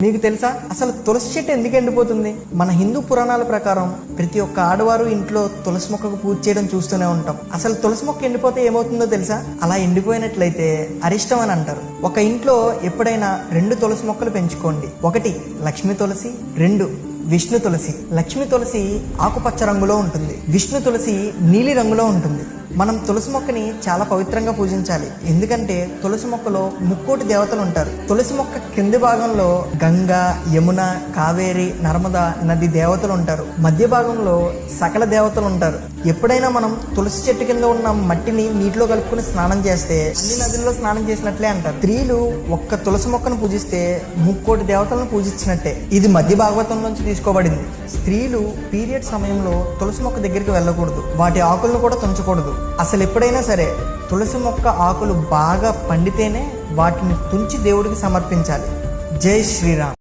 మీకు తెలుసా అసలు తులసి చెట్టు ఎందుకు ఎండిపోతుంది? మన హిందూ పురాణాల ప్రకారం ప్రతి ఒక్క ఆడవారు ఇంట్లో తులసి మొక్కకు పూజ చేయడం చూస్తూనే ఉంటాం. అసలు తులసి మొక్క ఎండిపోతే ఏమవుతుందో తెలుసా? అలా ఎండిపోయినట్లయితే అరిష్టం అని అంటారు. ఒక ఇంట్లో ఎప్పుడైనా 2 తులసి మొక్కలు పెంచుకోండి. 1 లక్ష్మీ తులసి, 2 విష్ణు తులసి. లక్ష్మీ తులసి ఆకుపచ్చ రంగులో ఉంటుంది, విష్ణు తులసి నీలి రంగులో ఉంటుంది. మనం తులసి మొక్కని చాలా పవిత్రంగా పూజించాలి. ఎందుకంటే తులసి మొక్కలో ముక్కోటి దేవతలు ఉంటారు. తులసి మొక్క కింది భాగంలో గంగా, యమున, కావేరి, నర్మదా నది దేవతలు ఉంటారు. మధ్య భాగంలో సకల దేవతలు ఉంటారు. ఎప్పుడైనా మనం తులసి చెట్టు కింద ఉన్న మట్టిని నీటిలో కలుపుకుని స్నానం చేస్తే అన్ని నదుల్లో స్నానం చేసినట్లే అంటారు. స్త్రీలు ఒక్క తులసి మొక్కను పూజిస్తే ముక్కోటి దేవతలను పూజించినట్టే. ఇది మధ్య భాగవతం నుంచి తీసుకోబడింది. స్త్రీలు పీరియడ్ సమయంలో తులసి మొక్క దగ్గరికి వెళ్ళకూడదు, వాటి ఆకులను కూడా తుంచకూడదు. అసలు ఎప్పుడైనా సరే తులసి మొక్క ఆకులు బాగా పండితేనే వాటిని తుంచి దేవుడికి సమర్పించాలి. జై శ్రీరామ్.